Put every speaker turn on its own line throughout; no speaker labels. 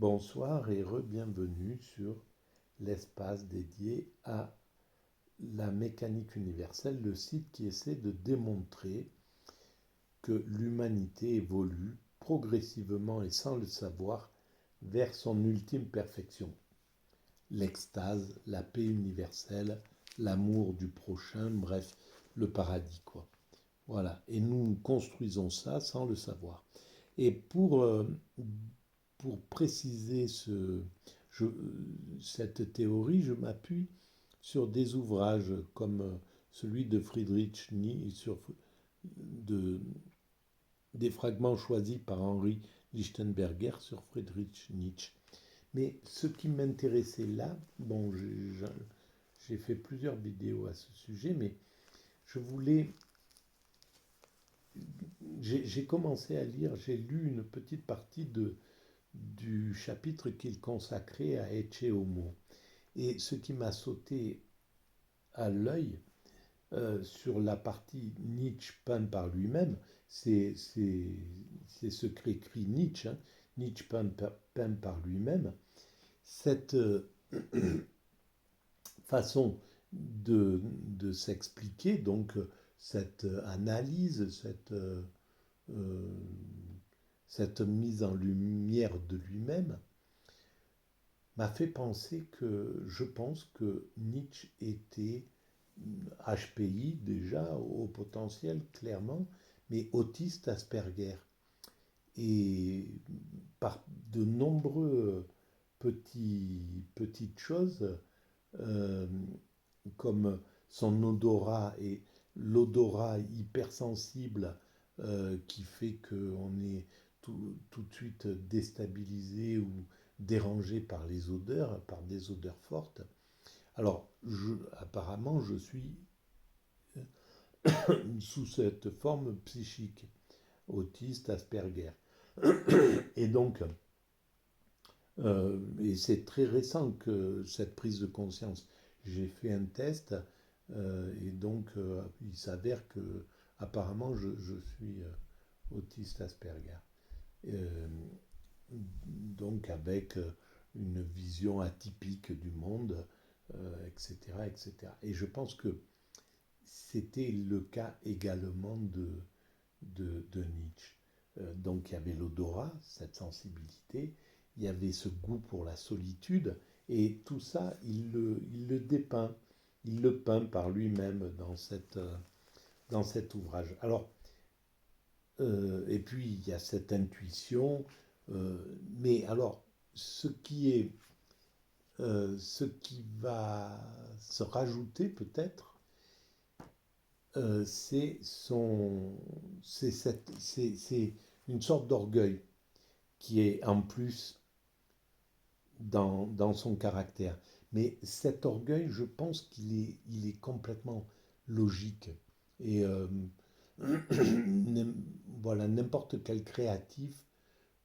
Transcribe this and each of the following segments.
Bonsoir et re-bienvenue sur l'espace dédié à la mécanique universelle, le site qui essaie de démontrer que l'humanité évolue progressivement et sans le savoir vers son ultime perfection. L'extase, la paix universelle, l'amour du prochain, bref, le paradis, quoi. Voilà, et nous construisons ça sans le savoir. Et pour préciser je, cette théorie, je m'appuie sur des ouvrages comme celui de Friedrich Nietzsche, de, des fragments choisis par Henri Lichtenberger sur Friedrich Nietzsche. Mais ce qui m'intéressait là, bon, j'ai fait plusieurs vidéos à ce sujet, mais je voulais j'ai commencé à lire, j'ai lu une petite partie du chapitre qu'il consacrait à Ecce Homo. Et ce qui m'a sauté à l'œil sur la partie Nietzsche peint par lui-même, c'est ce qu'écrit Nietzsche, hein, Nietzsche peint par lui-même, cette façon de s'expliquer, donc cette analyse, euh, cette mise en lumière de lui-même, m'a fait penser que je pense que Nietzsche était HPI déjà, au potentiel clairement, mais autiste Asperger. Et par de nombreux petites choses, euh, comme son odorat et l'odorat hypersensible qui fait qu'on est tout de suite déstabilisé ou dérangé par les odeurs, par des odeurs fortes. Alors, apparemment, je suis sous cette forme psychique, autiste, Asperger. Et donc, et c'est très récent que cette prise de conscience. J'ai fait un test et donc il s'avère que apparemment je suis autiste Asperger. Euh, donc avec une vision atypique du monde, etc., etc. Et je pense que c'était le cas également de Nietzsche. Donc il y avait l'odorat, cette sensibilité, il y avait ce goût pour la solitude, et tout ça, il le dépeint, il le peint par lui-même dans cet ouvrage. Alors, et puis il y a cette intuition, mais alors, ce qui va se rajouter peut-être, c'est une sorte d'orgueil qui est en plus dans son caractère. Mais cet orgueil, je pense il est complètement logique. Et voilà, n'importe quel créatif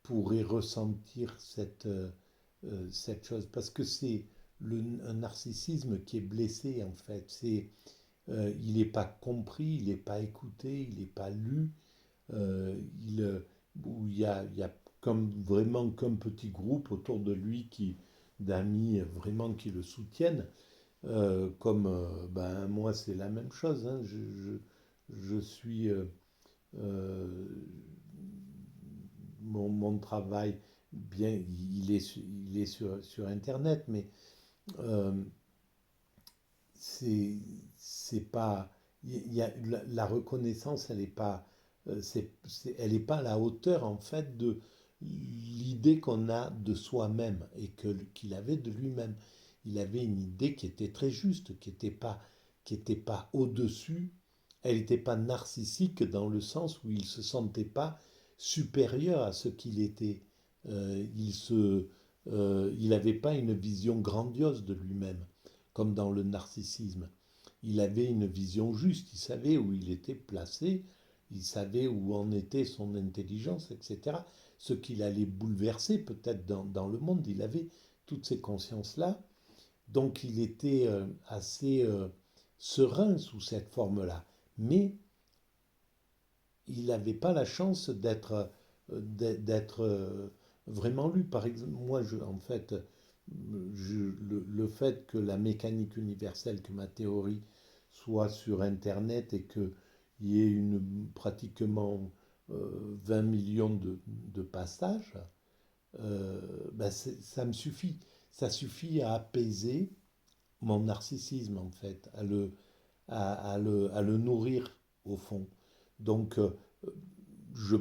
pourrait ressentir cette chose. Parce que c'est un narcissisme qui est blessé, en fait. Il n'est pas compris, il n'est pas écouté, il n'est pas lu. Où il y a comme vraiment qu'un petit groupe autour de lui d'amis vraiment qui le soutiennent. Comme ben, moi, c'est la même chose. Hein. Je suis. Euh, mon travail, bien, il est sur Internet, mais euh, c'est pas. La reconnaissance, elle n'est pas. Elle n'est pas à la hauteur, en fait, de l'idée qu'on a de soi-même et qu'il avait de lui-même. Il avait une idée qui était très juste, qui était pas au-dessus. Elle n'était pas narcissique dans le sens où il ne se sentait pas supérieur à ce qu'il était. Il n'avait pas une vision grandiose de lui-même, comme dans le narcissisme. Il avait une vision juste, il savait où il était placé, il savait où en était son intelligence, etc. Ce qu'il allait bouleverser peut-être dans le monde, il avait toutes ces consciences-là. Donc il était assez serein sous cette forme-là. Mais il n'avait pas la chance d'être vraiment lu. Par exemple, moi, en fait, le fait que la mécanique universelle, que ma théorie soit sur Internet et qu'il y ait pratiquement 20 millions de passages, ben ça me suffit. Ça suffit à apaiser mon narcissisme, en fait, à le nourrir, au fond. Donc, je,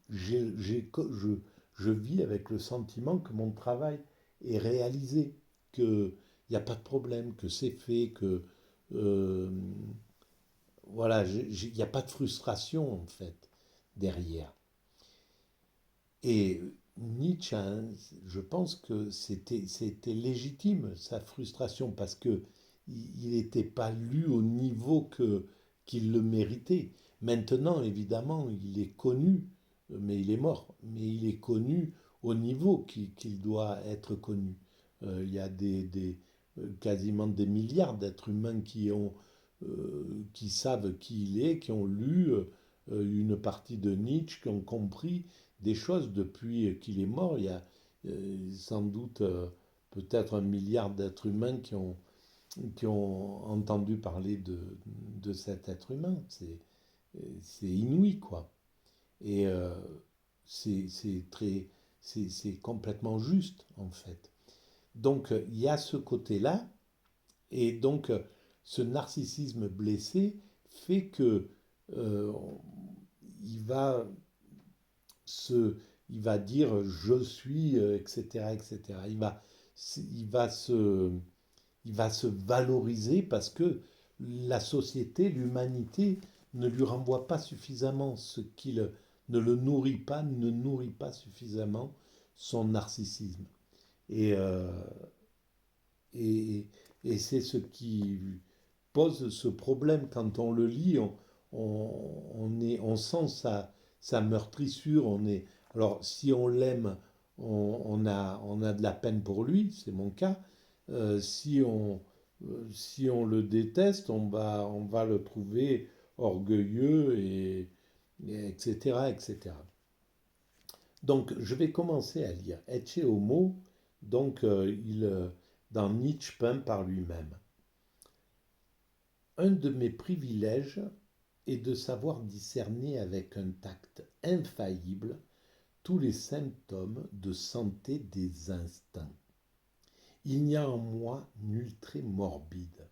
je, je vis avec le sentiment que mon travail est réalisé, qu'il n'y a pas de problème, que c'est fait, que euh, voilà, il n'y a pas de frustration en fait derrière. Et Nietzsche, hein, je pense que c'était légitime sa frustration parce que il n'était pas lu au niveau qu'il le méritait. Maintenant, évidemment, il est connu, mais il est mort, mais il est connu au niveau qu'il doit être connu. Il y a quasiment des milliards d'êtres humains qui savent qui il est, qui ont lu une partie de Nietzsche, qui ont compris des choses depuis qu'il est mort. Il y a sans doute peut-être un milliard d'êtres humains qui ont entendu parler de cet être humain. C'est inouï, quoi. Et c'est très, c'est complètement juste, en fait. Donc, il y a ce côté-là, et donc, ce narcissisme blessé fait que euh, il va se, il va dire je suis, etc., etc. Il va se, il va se valoriser parce que la société, l'humanité ne lui renvoie pas suffisamment ce qu'il ne le nourrit pas, ne nourrit pas suffisamment son narcissisme. Et, et, et c'est ce qui pose ce problème. Quand on le lit, on sent sa meurtrissure. Alors, si on l'aime, on a de la peine pour lui, c'est mon cas. Si on le déteste, on va le trouver orgueilleux, etc., etc. Donc, je vais commencer à lire Ecce Homo, donc dans Nietzsche peint par lui-même. Un de mes privilèges est de savoir discerner avec un tact infaillible tous les symptômes de santé des instincts. Il n'y a en moi nul trait morbide.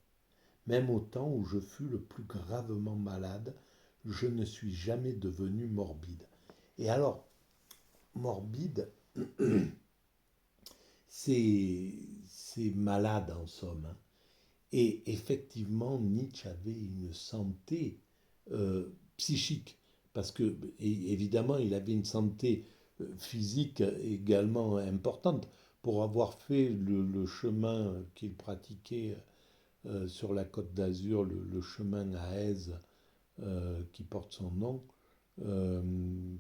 Même au temps où je fus le plus gravement malade, je ne suis jamais devenu morbide. Et alors, morbide, c'est malade en somme, hein. Et effectivement, Nietzsche avait une santé psychique, parce que évidemment, il avait une santé physique également importante pour avoir fait le chemin qu'il pratiquait sur la côte d'Azur, le chemin à Aise qui porte son nom, euh,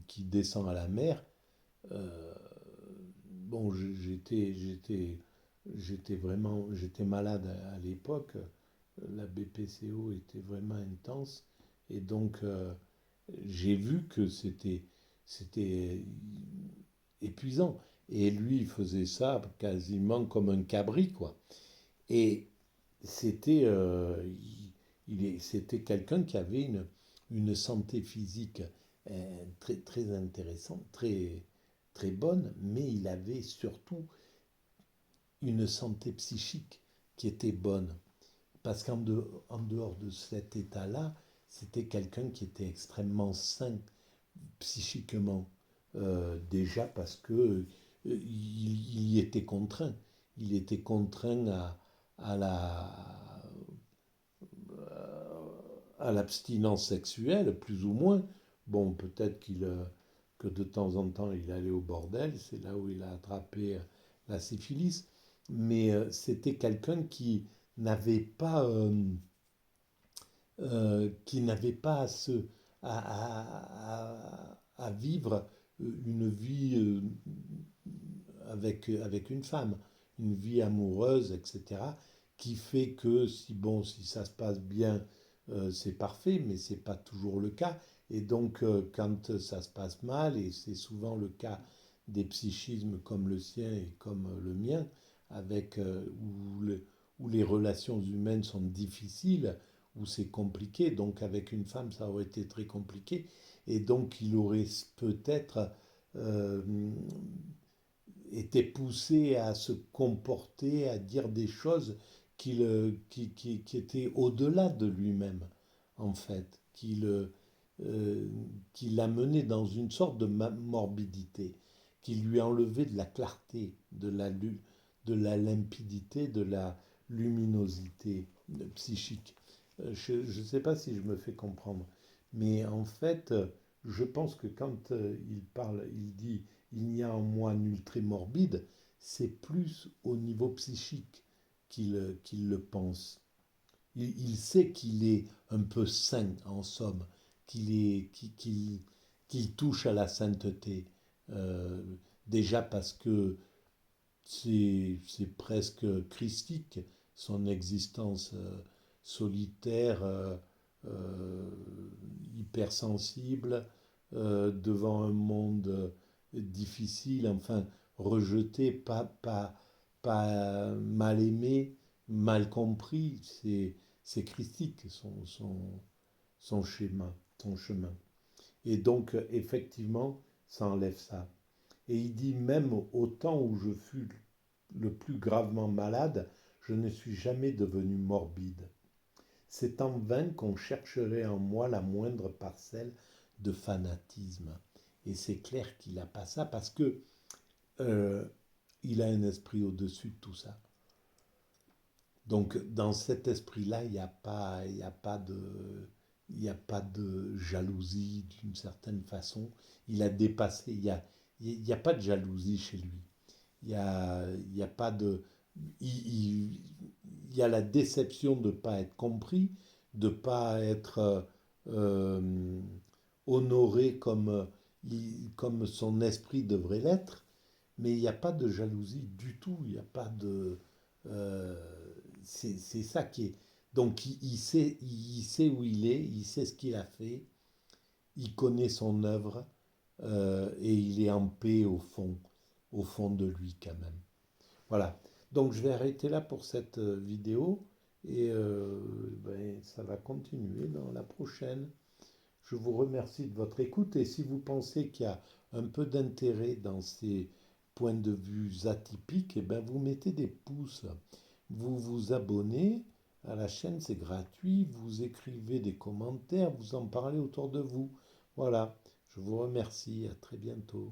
qui descend à la mer. Euh, bon, j'étais malade à l'époque. La BPCO était vraiment intense. Et donc, j'ai vu que c'était épuisant. Et lui, il faisait ça quasiment comme un cabri, quoi. Et c'était quelqu'un qui avait une santé physique très, très intéressante, très, très bonne, mais il avait surtout une santé psychique qui était bonne. Parce en dehors de cet état-là, c'était quelqu'un qui était extrêmement sain psychiquement. Déjà parce que il y était contraint. Il était contraint à à l'abstinence sexuelle, plus ou moins. Bon, peut-être que de temps en temps, il allait au bordel, c'est là où il a attrapé la syphilis. Mais c'était quelqu'un qui n'avait pas à vivre une vie avec une femme, une vie amoureuse, etc., qui fait que si ça se passe bien, c'est parfait, mais c'est pas toujours le cas. Et donc, quand ça se passe mal, et c'est souvent le cas des psychismes comme le sien et comme le mien, avec, où les relations humaines sont difficiles, où c'est compliqué. Donc avec une femme, ça aurait été très compliqué. Et donc il aurait peut-être euh, été poussé à se comporter, à dire des choses qui étaient au-delà de lui-même, en fait, euh, qui l'amenaient dans une sorte de morbidité, qui lui enlevait de la clarté, de la limpidité, de la luminosité psychique. Je ne sais pas si je me fais comprendre, mais en fait, je pense que quand il parle, il dit il n'y a en moi nul trait morbide, c'est plus au niveau psychique qu'il le pense. Il sait qu'il est un peu saint, en somme, qu'il touche à la sainteté. Euh, Déjà parce que c'est presque christique, son existence solitaire, euh, hypersensible, devant un monde difficile, enfin rejeté, pas mal aimé, mal compris. C'est christique son schéma, son chemin. Et donc, effectivement, ça enlève ça. Et il dit même au temps où je fus le plus gravement malade, je ne suis jamais devenu morbide. C'est en vain qu'on chercherait en moi la moindre parcelle de fanatisme. Et c'est clair qu'il n'a pas ça parce que euh, il a un esprit au-dessus de tout ça. Donc dans cet esprit-là, il y a pas de jalousie d'une certaine façon. Il a dépassé, il y a pas de jalousie chez lui. Il y a pas de, il, il y a la déception de ne pas être compris, de ne pas être euh, honoré comme son esprit devrait l'être, mais il n'y a pas de jalousie du tout, il n'y a pas de... euh, c'est ça qui est... Donc il sait où il sait ce qu'il a fait, il connaît son œuvre et il est en paix au fond de lui quand même. Voilà. Donc je vais arrêter là pour cette vidéo et ben, ça va continuer dans la prochaine. Je vous remercie de votre écoute et si vous pensez qu'il y a un peu d'intérêt dans ces points de vue atypiques, eh ben vous mettez des pouces, vous vous abonnez à la chaîne, c'est gratuit, vous écrivez des commentaires, vous en parlez autour de vous. Voilà, je vous remercie, à très bientôt.